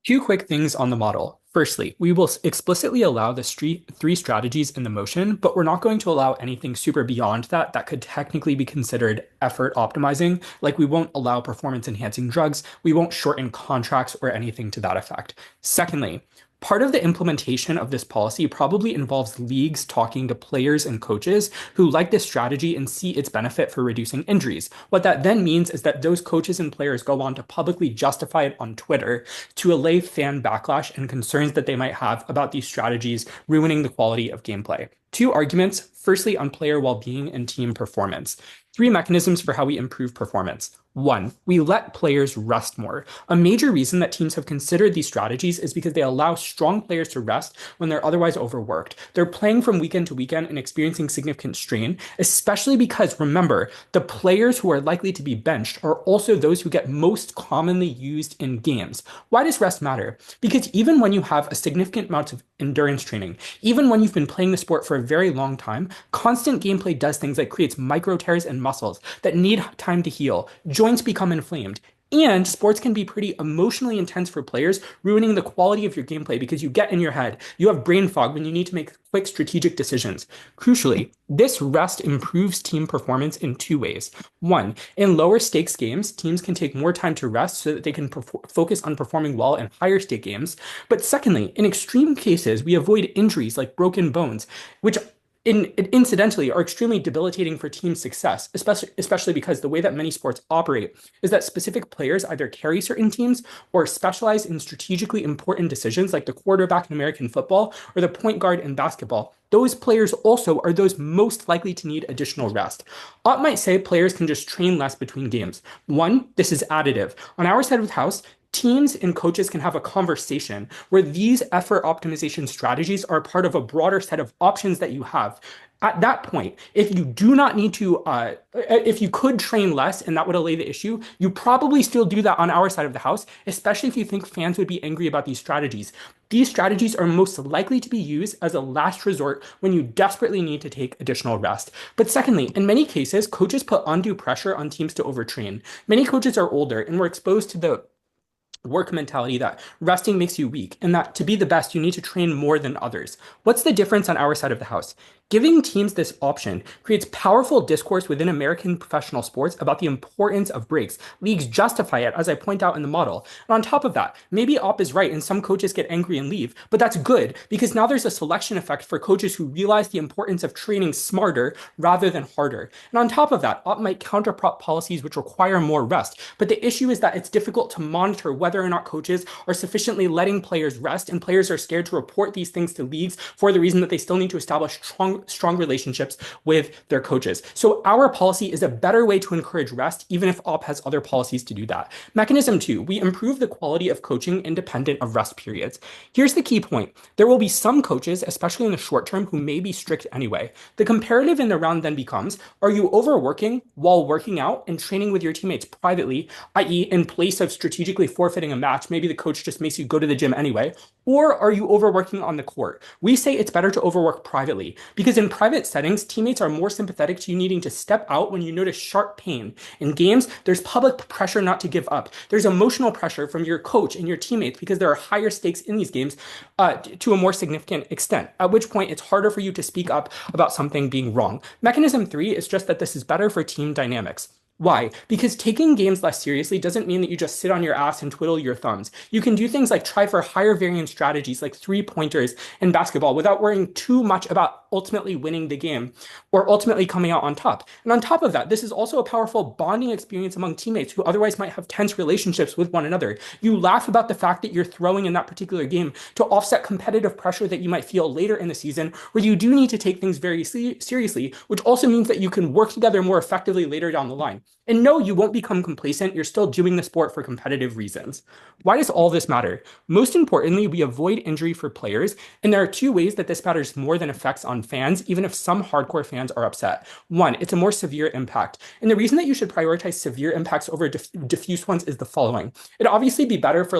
Two quick things on the model. Firstly, we will explicitly allow the three strategies in the motion, but we're not going to allow anything super beyond that that could technically be considered effort optimizing. Like we won't allow performance enhancing drugs, we won't shorten contracts or anything to that effect. Secondly, part of the implementation of this policy probably involves leagues talking to players and coaches who like this strategy and see its benefit for reducing injuries. What that then means is that those coaches and players go on to publicly justify it on Twitter to allay fan backlash and concerns that they might have about these strategies ruining the quality of gameplay. Two arguments. Firstly, on player well-being and team performance. Three mechanisms for how we improve performance. One, we let players rest more. A major reason that teams have considered these strategies is because they allow strong players to rest when they're otherwise overworked. They're playing from weekend to weekend and experiencing significant strain, especially because, remember, the players who are likely to be benched are also those who get most commonly used in games. Why does rest matter? Because even when you have a significant amount of endurance training, even when you've been playing the sport for a very long time, constant gameplay does things like creates micro tears in muscles that need time to heal. Joints become inflamed. And sports can be pretty emotionally intense for players, ruining the quality of your gameplay because you get in your head. You have brain fog when you need to make quick strategic decisions. Crucially, this rest improves team performance in two ways. One, in lower stakes games, teams can take more time to rest so that they can focus on performing well in higher stake games. But secondly, in extreme cases, we avoid injuries like broken bones, which incidentally are extremely debilitating for team success, especially because the way that many sports operate is that specific players either carry certain teams or specialize in strategically important decisions like the quarterback in American football or the point guard in basketball. Those players also are those most likely to need additional rest. Ott might say players can just train less between games. One, this is additive. On our side of the house, teams and coaches can have a conversation where these effort optimization strategies are part of a broader set of options that you have. At that point, if you do not need to, if you could train less and that would allay the issue, you probably still do that on our side of the house, especially if you think fans would be angry about these strategies. These strategies are most likely to be used as a last resort when you desperately need to take additional rest. But secondly, in many cases, coaches put undue pressure on teams to overtrain. Many coaches are older and were exposed to the work mentality that resting makes you weak and that to be the best, you need to train more than others. What's the difference on our side of the house? Giving teams this option creates powerful discourse within American professional sports about the importance of breaks. Leagues justify it, as I point out in the model. And on top of that, maybe Op is right and some coaches get angry and leave, but that's good because now there's a selection effect for coaches who realize the importance of training smarter rather than harder. And on top of that, Op might counterprop policies which require more rest. But the issue is that it's difficult to monitor whether or not coaches are sufficiently letting players rest, and players are scared to report these things to leagues for the reason that they still need to establish strong relationships with their coaches. So our policy is a better way to encourage rest, even if Op has other policies to do that. Mechanism two, we improve the quality of coaching independent of rest periods. Here's the key point. There will be some coaches, especially in the short term, who may be strict anyway. The comparative in the round then becomes, are you overworking while working out and training with your teammates privately, i.e. in place of strategically forfeiting a match, maybe the coach just makes you go to the gym anyway, or are you overworking on the court? We say it's better to overwork privately because in private settings, teammates are more sympathetic to you needing to step out when you notice sharp pain. In games, there's public pressure not to give up. There's emotional pressure from your coach and your teammates because there are higher stakes in these games to a more significant extent, at which point it's harder for you to speak up about something being wrong. Mechanism three is just that this is better for team dynamics. Why? Because taking games less seriously doesn't mean that you just sit on your ass and twiddle your thumbs. You can do things like try for higher variance strategies like three-pointers in basketball without worrying too much about ultimately winning the game or ultimately coming out on top. And on top of that, this is also a powerful bonding experience among teammates who otherwise might have tense relationships with one another. You laugh about the fact that you're throwing in that particular game to offset competitive pressure that you might feel later in the season where you do need to take things very seriously, which also means that you can work together more effectively later down the line. And no, you won't become complacent. You're still doing the sport for competitive reasons. Why does all this matter? Most importantly, we avoid injury for players. And there are two ways that this matters more than effects on fans, even if some hardcore fans are upset. One, it's a more severe impact. And the reason that you should prioritize severe impacts over diffuse ones is the following. It'd obviously be better for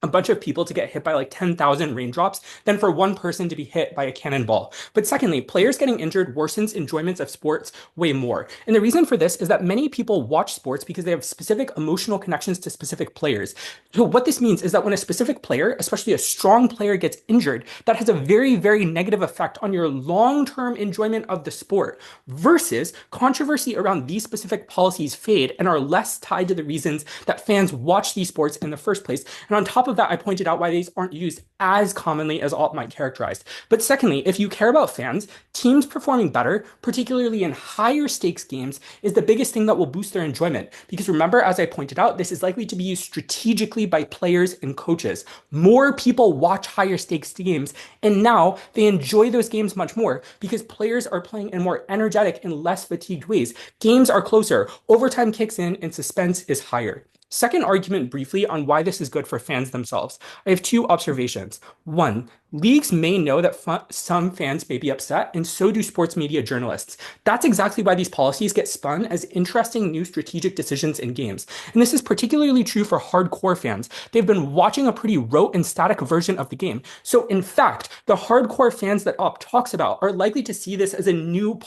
a bunch of people to get hit by like 10,000 raindrops than for one person to be hit by a cannonball. But secondly, players getting injured worsens enjoyments of sports way more. And the reason for this is that many people watch sports because they have specific emotional connections to specific players. So what this means is that when a specific player, especially a strong player, gets injured, that has a very, very negative effect on your long-term enjoyment of the sport versus controversy around these specific policies fade and are less tied to the reasons that fans watch these sports in the first place. And on top of that, I pointed out why these aren't used as commonly as alt might characterize. But secondly, if you care about fans, teams performing better, particularly in higher stakes games, is the biggest thing that will boost their enjoyment. Because remember, as I pointed out, this is likely to be used strategically by players and coaches. More people watch higher stakes games, and now they enjoy those games much more because players are playing in more energetic and less fatigued ways. Games are closer, overtime kicks in, and suspense is higher. Second argument briefly on why this is good for fans themselves. I have two observations. One, leagues may know that some fans may be upset, and so do sports media journalists. That's exactly why these policies get spun as interesting new strategic decisions in games. And this is particularly true for hardcore fans. They've been watching a pretty rote and static version of the game. So in fact, the hardcore fans that Op talks about are likely to see this as a new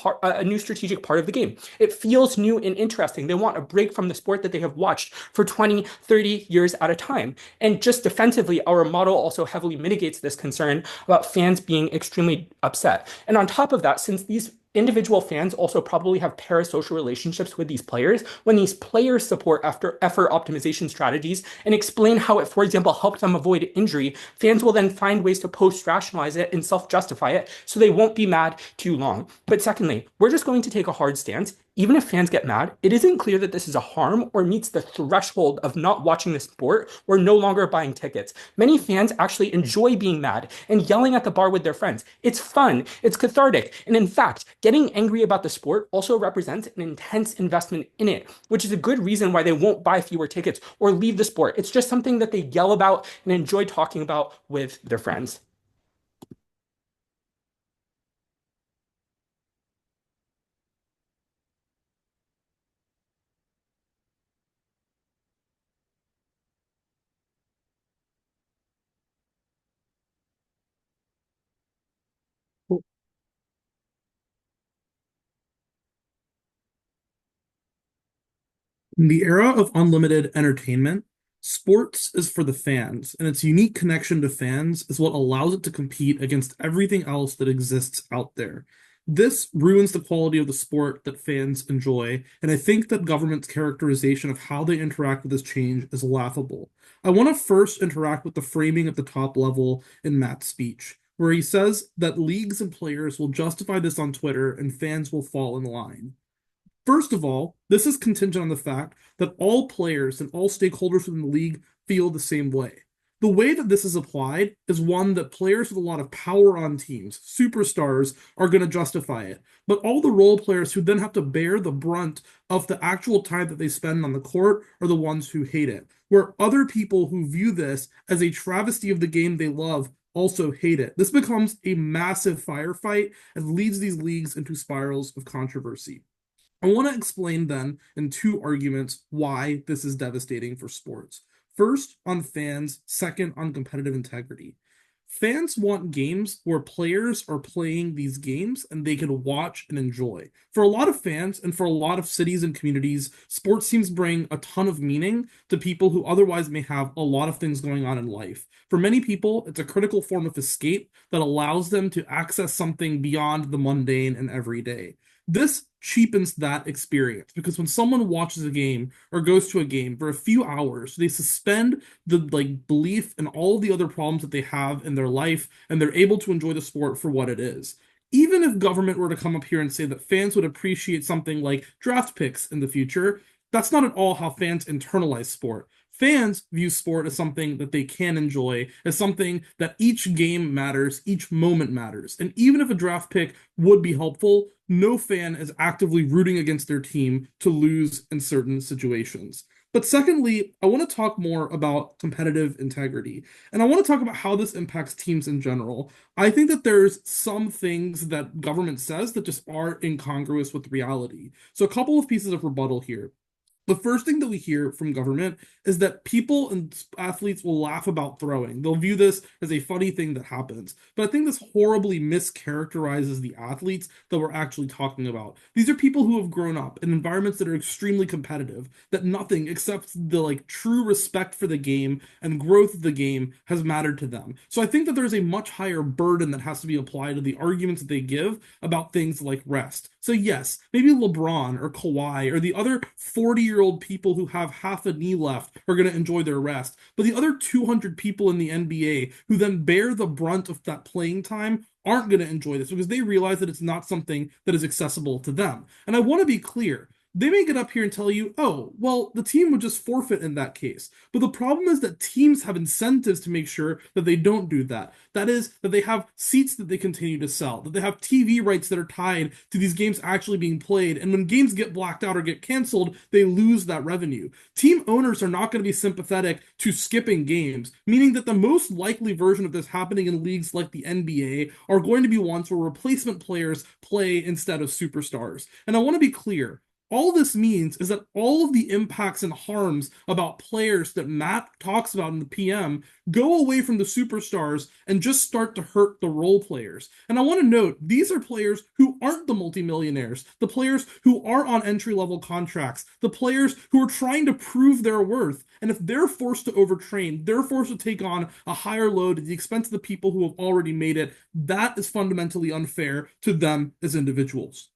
strategic part of the game. It feels new and interesting. They want a break from the sport that they have watched for 20, 30 years at a time. And just defensively, our model also heavily mitigates this concern about fans being extremely upset. And on top of that, since these individual fans also probably have parasocial relationships with these players, when these players support after effort optimization strategies and explain how it, for example, helped them avoid injury, fans will then find ways to post-rationalize it and self-justify it so they won't be mad too long. But secondly, we're just going to take a hard stance. Even if fans get mad, it isn't clear that this is a harm or meets the threshold of not watching the sport or no longer buying tickets. Many fans actually enjoy being mad and yelling at the bar with their friends. It's fun, it's cathartic, and in fact, getting angry about the sport also represents an intense investment in it, which is a good reason why they won't buy fewer tickets or leave the sport. It's just something that they yell about and enjoy talking about with their friends. In the era of unlimited entertainment, sports is for the fans, and its unique connection to fans is what allows it to compete against everything else that exists out there. This ruins the quality of the sport that fans enjoy, and I think that government's characterization of how they interact with this change is laughable. I want to first interact with the framing at the top level in Matt's speech, where he says that leagues and players will justify this on Twitter and fans will fall in line. First of all, this is contingent on the fact that all players and all stakeholders within the league feel the same way. The way that this is applied is one that players with a lot of power on teams, superstars, are going to justify it. But all the role players who then have to bear the brunt of the actual time that they spend on the court are the ones who hate it. Where other people who view this as a travesty of the game they love also hate it. This becomes a massive firefight and leads these leagues into spirals of controversy. I want to explain then in two arguments why this is devastating for sports. First, on fans, second, on competitive integrity. Fans want games where players are playing these games and they can watch and enjoy. For a lot of fans and for a lot of cities and communities, sports teams bring a ton of meaning to people who otherwise may have a lot of things going on in life. For many people, it's a critical form of escape that allows them to access something beyond the mundane and everyday. This cheapens that experience because when someone watches a game or goes to a game for a few hours, they suspend the belief in all of the other problems that they have in their life and they're able to enjoy the sport for what it is. Even if government were to come up here and say that fans would appreciate something like draft picks in the future, that's not at all how fans internalize sport. Fans view sport as something that they can enjoy, as something that each game matters, each moment matters. And even if a draft pick would be helpful, no fan is actively rooting against their team to lose in certain situations. But secondly, I want to talk more about competitive integrity. And I want to talk about how this impacts teams in general. I think that there's some things that government says that just aren't incongruous with reality. So a couple of pieces of rebuttal here. The first thing that we hear from government is that people and athletes will laugh about throwing. They'll view this as a funny thing that happens. But I think this horribly mischaracterizes the athletes that we're actually talking about. These are people who have grown up in environments that are extremely competitive, that nothing except the like true respect for the game and growth of the game has mattered to them. So I think that there's a much higher burden that has to be applied to the arguments that they give about things like rest. So yes, maybe LeBron or Kawhi or the other 40-year-old people who have half a knee left are going to enjoy their rest. But the other 200 people in the NBA who then bear the brunt of that playing time aren't going to enjoy this because they realize that it's not something that is accessible to them. And I want to be clear. They may get up here and tell you, oh, well, the team would just forfeit in that case. But the problem is that teams have incentives to make sure that they don't do that. That is, that they have seats that they continue to sell, that they have TV rights that are tied to these games actually being played. And when games get blacked out or get canceled, they lose that revenue. Team owners are not going to be sympathetic to skipping games, meaning that the most likely version of this happening in leagues like the NBA are going to be ones where replacement players play instead of superstars. And I want to be clear. All this means is that all of the impacts and harms about players that Matt talks about in the PM go away from the superstars and just start to hurt the role players. And I want to note, these are players who aren't the multimillionaires, the players who are on entry level contracts, the players who are trying to prove their worth. And if they're forced to overtrain, they're forced to take on a higher load at the expense of the people who have already made it. That is fundamentally unfair to them as individuals.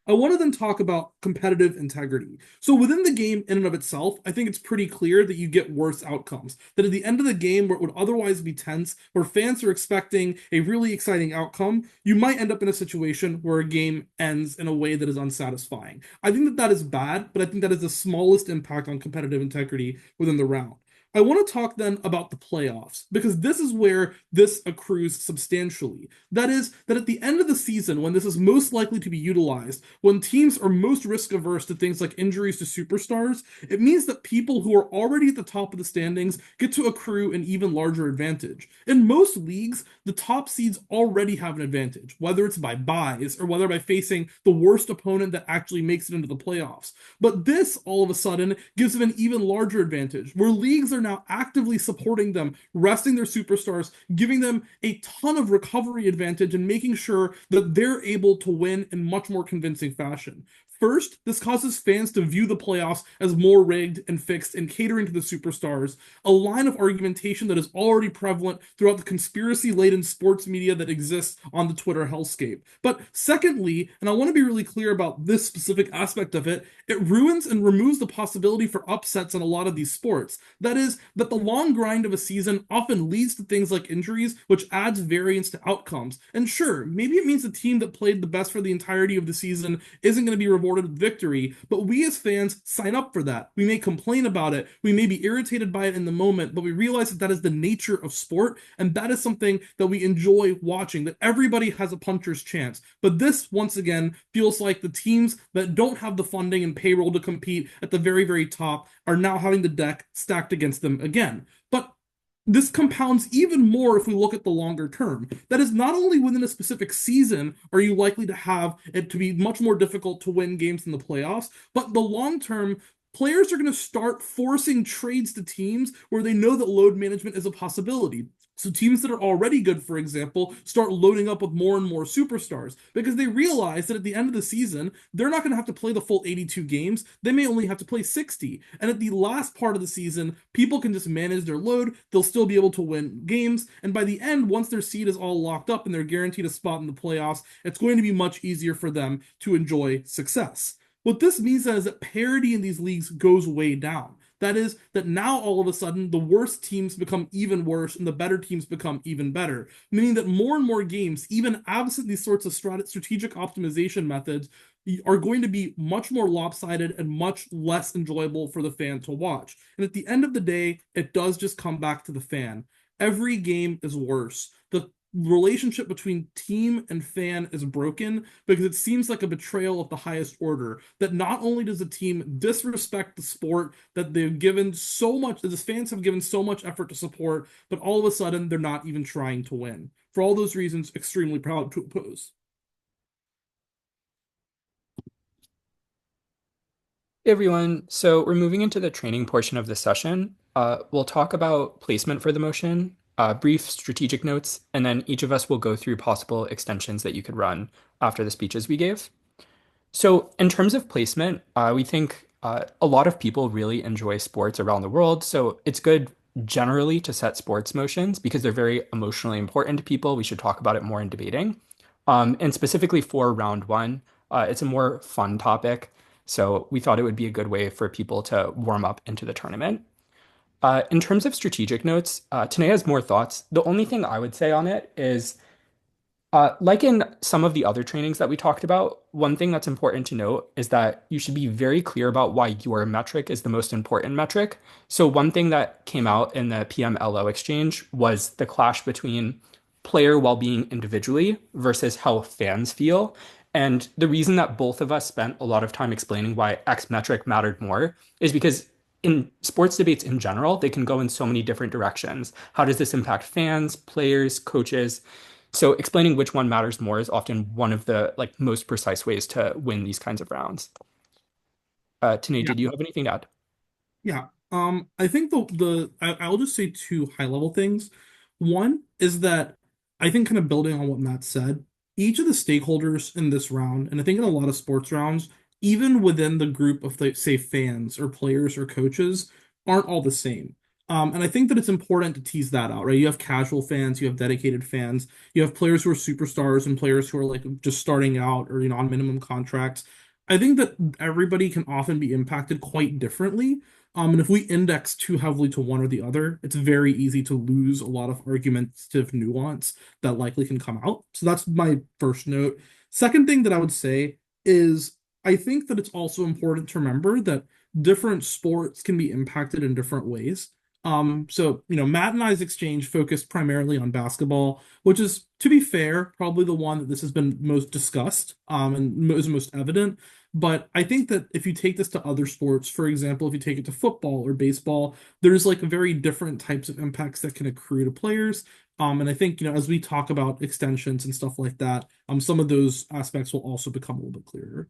I want to then talk about competitive integrity. So within the game in and of itself, I think it's pretty clear that you get worse outcomes. That at the end of the game, where it would otherwise be tense, where fans are expecting a really exciting outcome, you might end up in a situation where a game ends in a way that is unsatisfying. I think that that is bad, but I think that is the smallest impact on competitive integrity within the round. I want to talk then about the playoffs because this is where this accrues substantially. That is, that at the end of the season, when this is most likely to be utilized, when teams are most risk averse to things like injuries to superstars, it means that people who are already at the top of the standings get to accrue an even larger advantage. In most leagues, the top seeds already have an advantage, whether it's by buys or whether by facing the worst opponent that actually makes it into the playoffs. But this, all of a sudden, gives them an even larger advantage, where leagues are now actively supporting them, resting their superstars, giving them a ton of recovery advantage, and making sure that they're able to win in much more convincing fashion. First, this causes fans to view the playoffs as more rigged and fixed and catering to the superstars, a line of argumentation that is already prevalent throughout the conspiracy-laden sports media that exists on the Twitter hellscape. But secondly, and I want to be really clear about this specific aspect of it, it ruins and removes the possibility for upsets in a lot of these sports. That is, that the long grind of a season often leads to things like injuries, which adds variance to outcomes. And sure, maybe it means the team that played the best for the entirety of the season isn't going to be rewarded with victory, but we as fans sign up for that. We may complain about it, we may be irritated by it in the moment, but we realize that that is the nature of sport, and that is something that we enjoy watching, that everybody has a puncher's chance. But this, once again, feels like the teams that don't have the funding and payroll to compete at the very, very top are now having the deck stacked against them again. But this compounds even more if we look at the longer term. That is, not only within a specific season are you likely to have it to be much more difficult to win games in the playoffs, but the long term, players are going to start forcing trades to teams where they know that load management is a possibility. So teams that are already good, for example, start loading up with more and more superstars because they realize that at the end of the season, they're not going to have to play the full 82 games. They may only have to play 60. And at the last part of the season, people can just manage their load. They'll still be able to win games. And by the end, once their seed is all locked up and they're guaranteed a spot in the playoffs, it's going to be much easier for them to enjoy success. What this means then is that parity in these leagues goes way down. That is, that now all of a sudden the worst teams become even worse and the better teams become even better, meaning that more and more games, even absent these sorts of strategic optimization methods, are going to be much more lopsided and much less enjoyable for the fan to watch. And at the end of the day, it does just come back to the fan. Every game is worse. The relationship between team and fan is broken because it seems like a betrayal of the highest order. That not only does the team disrespect the sport that they've given so much, that the fans have given so much effort to support, but all of a sudden they're not even trying to win. For all those reasons, extremely proud to oppose. Hey everyone, so we're moving into the training portion of the session. We'll talk about placement for the motion, brief strategic notes, and then each of us will go through possible extensions that you could run after the speeches we gave. So, in terms of placement, we think a lot of people really enjoy sports around the world. So, it's good generally to set sports motions because they're very emotionally important to people. We should talk about it more in debating. And specifically for round one, it's a more fun topic. So, we thought it would be a good way for people to warm up into the tournament. In terms of strategic notes, Tanae has more thoughts. The only thing I would say on it is like in some of the other trainings that we talked about, one thing that's important to note is that you should be very clear about why your metric is the most important metric. So, one thing that came out in the PMLO exchange was the clash between player well-being individually versus how fans feel. And the reason that both of us spent a lot of time explaining why X metric mattered more is because in sports debates in general, they can go in so many different directions. How does this impact fans, players, coaches? So explaining which one matters more is often one of the like most precise ways to win these kinds of rounds. Tanae, Yeah. did you have anything to add? Yeah. I think I'll just say two high level things. One is that I think kind of building on what Matt said, each of the stakeholders in this round, and I think in a lot of sports rounds, even within the group of say fans or players or coaches, aren't all the same. And I think that it's important to tease that out, right? You have casual fans, you have dedicated fans, you have players who are superstars and players who are like just starting out or on minimum contracts. I think that everybody can often be impacted quite differently. And if we index too heavily to one or the other, it's very easy to lose a lot of argumentative nuance that likely can come out. So that's my first note. Second thing that I would say is I think that it's also important to remember that different sports can be impacted in different ways. Matt and I's exchange focused primarily on basketball, which is, to be fair, probably the one that this has been most discussed, and is most evident. But I think that if you take this to other sports, for example, if you take it to football or baseball, there's like very different types of impacts that can accrue to players. And I think, as we talk about extensions and stuff like that, some of those aspects will also become a little bit clearer.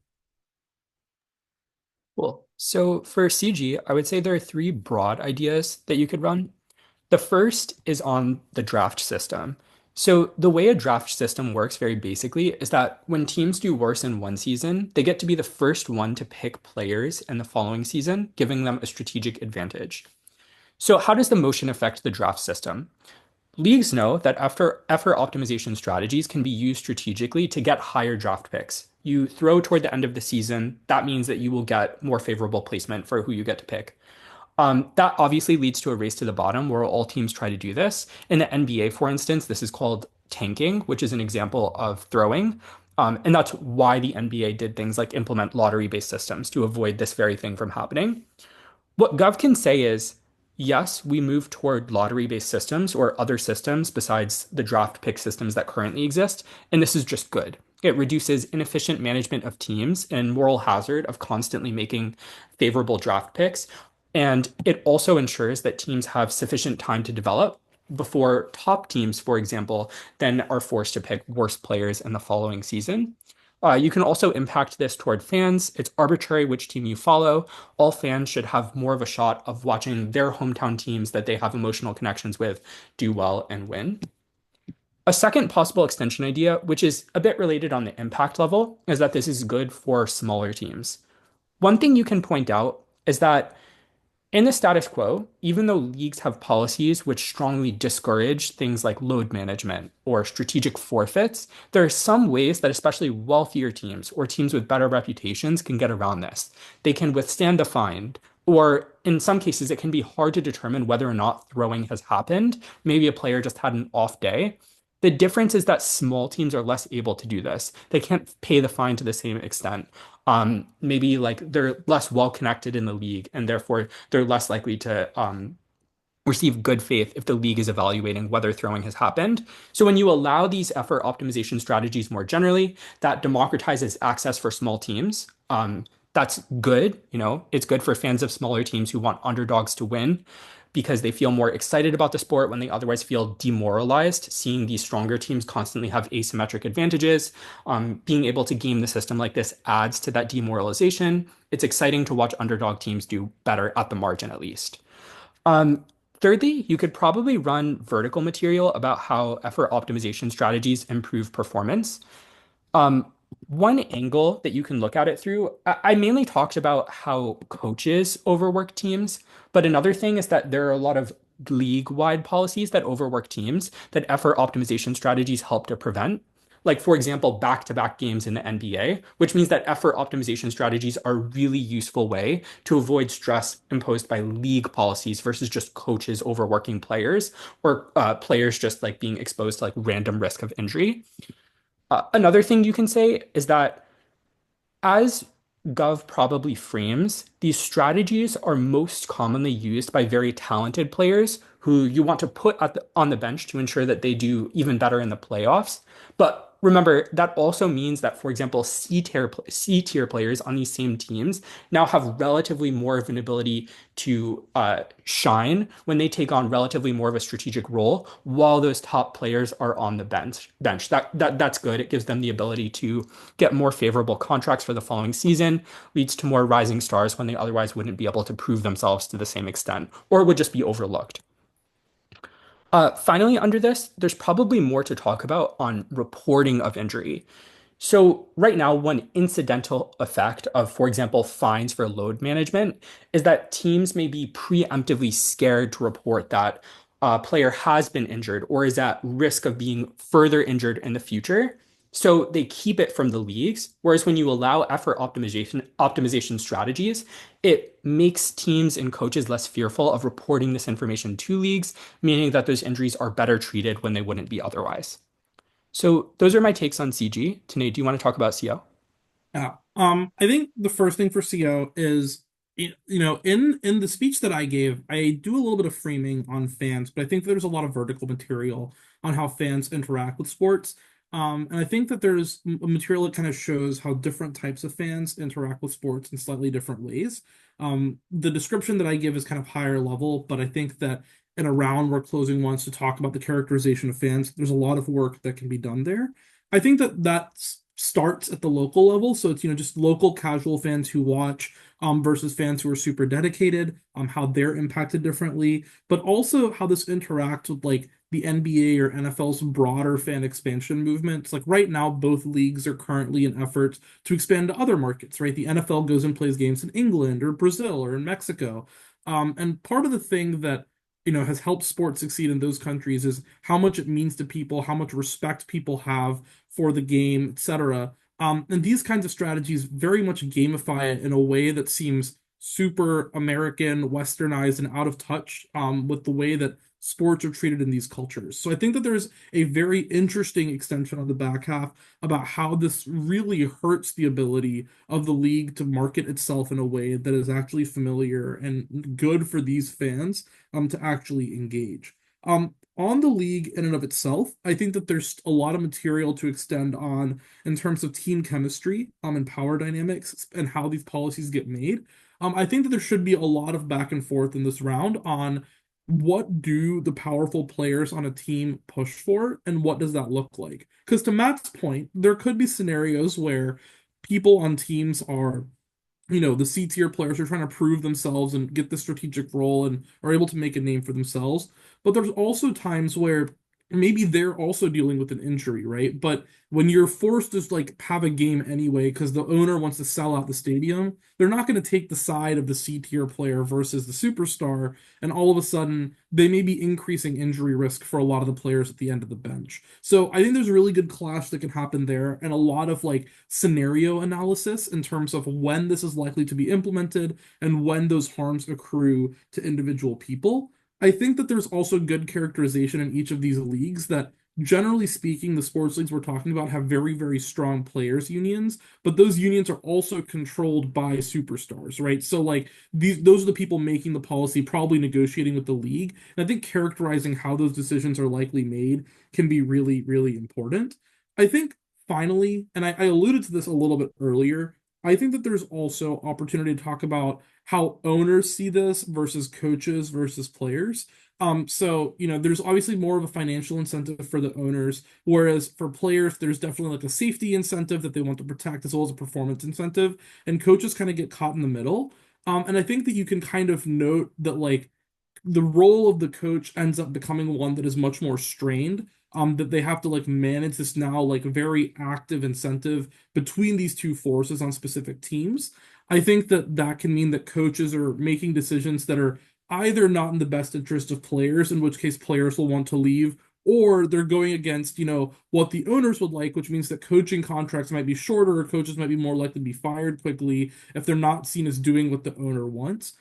Cool. So for CG, I would say there are three broad ideas that you could run. The first is on the draft system. So the way a draft system works very basically is that when teams do worse in one season, they get to be the first one to pick players in the following season, giving them a strategic advantage. So how does the motion affect the draft system? Leagues know that after effort optimization strategies can be used strategically to get higher draft picks. You throw toward the end of the season, that means that you will get more favorable placement for who you get to pick. That obviously leads to a race to the bottom where all teams try to do this. In the NBA, for instance, this is called tanking, which is an example of throwing. And that's why the NBA did things like implement lottery-based systems to avoid this very thing from happening. What Gov can say is, yes, we move toward lottery-based systems or other systems besides the draft pick systems that currently exist, and this is just good. It reduces inefficient management of teams and moral hazard of constantly making favorable draft picks, and it also ensures that teams have sufficient time to develop before top teams, for example, then are forced to pick worse players in the following season. You can also impact this toward fans. It's arbitrary which team you follow. All fans should have more of a shot of watching their hometown teams that they have emotional connections with do well and win. A second possible extension idea, which is a bit related on the impact level, is that this is good for smaller teams. One thing you can point out is that in the status quo, even though leagues have policies which strongly discourage things like load management or strategic forfeits, there are some ways that especially wealthier teams or teams with better reputations can get around this. They can withstand the fine, or in some cases, it can be hard to determine whether or not throwing has happened. Maybe a player just had an off day. The difference is that small teams are less able to do this. They can't pay the fine to the same extent. Maybe like they're less well connected in the league, and therefore they're less likely to receive good faith if the league is evaluating whether throwing has happened. So when you allow these effort optimization strategies more generally, that democratizes access for small teams. That's good. It's good for fans of smaller teams who want underdogs to win because they feel more excited about the sport when they otherwise feel demoralized, seeing these stronger teams constantly have asymmetric advantages. Being able to game the system like this adds to that demoralization. It's exciting to watch underdog teams do better at the margin, at least. Um, Thirdly, you could probably run vertical material about how effort optimization strategies improve performance. Um, One angle that you can look at it through, I mainly talked about how coaches overwork teams, but another thing is that there are a lot of league-wide policies that overwork teams that effort optimization strategies help to prevent. Like, for example, back-to-back games in the NBA, which means that effort optimization strategies are a really useful way to avoid stress imposed by league policies versus just coaches overworking players or players just like being exposed to like random risk of injury. Another thing you can say is that as Gov probably frames, these strategies are most commonly used by very talented players who you want to put on the bench to ensure that they do even better in the playoffs. But remember, that also means that, for example, C tier players on these same teams now have relatively more of an ability to shine when they take on relatively more of a strategic role while those top players are on the bench. That's good. It gives them the ability to get more favorable contracts for the following season, leads to more rising stars when they otherwise wouldn't be able to prove themselves to the same extent, or would just be overlooked. Finally, under this, there's probably more to talk about on reporting of injury. So, right now, one incidental effect of, for example, fines for load management is that teams may be preemptively scared to report that a player has been injured or is at risk of being further injured in the future. So they keep it from the leagues. Whereas when you allow effort optimization strategies, it makes teams and coaches less fearful of reporting this information to leagues, meaning that those injuries are better treated when they wouldn't be otherwise. So those are my takes on CG. Tanae, do you want to talk about CO? Yeah. I think the first thing for CO is, in the speech that I gave, I do a little bit of framing on fans, but I think there's a lot of vertical material on how fans interact with sports. And I think that there's a material that kind of shows how different types of fans interact with sports in slightly different ways. The description that I give is kind of higher level, but I think that in a round where closing wants to talk about the characterization of fans, there's a lot of work that can be done there. I think that starts at the local level. So it's, just local casual fans who watch versus fans who are super dedicated, how they're impacted differently, but also how this interacts with like the NBA or NFL's broader fan expansion movements. Like right now, both leagues are currently in efforts to expand to other markets, right? The NFL goes and plays games in England or Brazil or in Mexico. And part of the thing that has helped sports succeed in those countries is how much it means to people, how much respect people have for the game, etc. And these kinds of strategies very much gamify it in a way that seems super American, westernized, and out of touch with the way that sports are treated in these cultures. So I think that there's a very interesting extension on the back half about how this really hurts the ability of the league to market itself in a way that is actually familiar and good for these fans to actually engage. On the league in and of itself, I think that there's a lot of material to extend on in terms of team chemistry, and power dynamics and how these policies get made. I think that there should be a lot of back and forth in this round on what do the powerful players on a team push for and what does that look like? Because to Matt's point, there could be scenarios where people on teams are the C tier players are trying to prove themselves and get the strategic role and are able to make a name for themselves. But there's also times where maybe they're also dealing with an injury, right? But when you're forced to like have a game anyway because the owner wants to sell out the stadium, they're not going to take the side of the C tier player versus the superstar, and all of a sudden they may be increasing injury risk for a lot of the players at the end of the bench. So I think there's a really good clash that can happen there and a lot of like scenario analysis in terms of when this is likely to be implemented and when those harms accrue to individual people. I think that there's also good characterization in each of these leagues that generally speaking, the sports leagues we're talking about have very, very strong players unions, but those unions are also controlled by superstars, right? So like those are the people making the policy, probably negotiating with the league. And I think characterizing how those decisions are likely made can be really, really important. I think finally, and I alluded to this a little bit earlier, I think that there's also opportunity to talk about how owners see this versus coaches versus players. There's obviously more of a financial incentive for the owners, whereas for players, there's definitely like a safety incentive that they want to protect as well as a performance incentive, and coaches kind of get caught in the middle. And I think that you can kind of note that like the role of the coach ends up becoming one that is much more strained. That they have to like manage this now like very active incentive between these two forces on specific teams. I think that that can mean that coaches are making decisions that are either not in the best interest of players, in which case players will want to leave, or they're going against, what the owners would like, which means that coaching contracts might be shorter, or coaches might be more likely to be fired quickly if they're not seen as doing what the owner wants.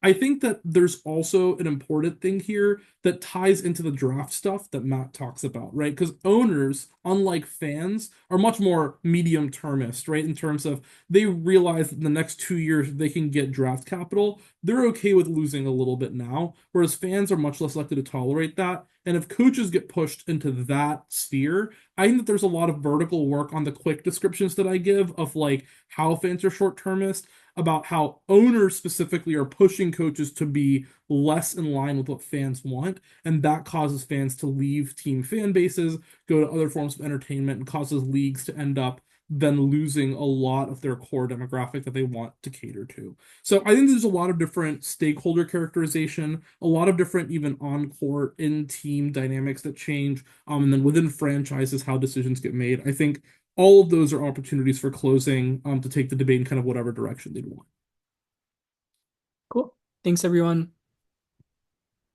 I think that there's also an important thing here that ties into the draft stuff that Matt talks about, right? Because owners, unlike fans, are much more medium termist, right? In terms of they realize that in the next 2 years they can get draft capital. They're okay with losing a little bit now, whereas fans are much less likely to tolerate that. And if coaches get pushed into that sphere, I think that there's a lot of vertical work on the quick descriptions that I give of like how fans are short termist, about how owners specifically are pushing coaches to be less in line with what fans want, and that causes fans to leave team fan bases, go to other forms of entertainment, and causes leagues to end up then losing a lot of their core demographic that they want to cater to. So I think there's a lot of different stakeholder characterization, a lot of different even on-court, in-team dynamics that change, and then within franchises how decisions get made. I think all of those are opportunities for closing to take the debate in kind of whatever direction they'd want. Cool. Thanks, everyone.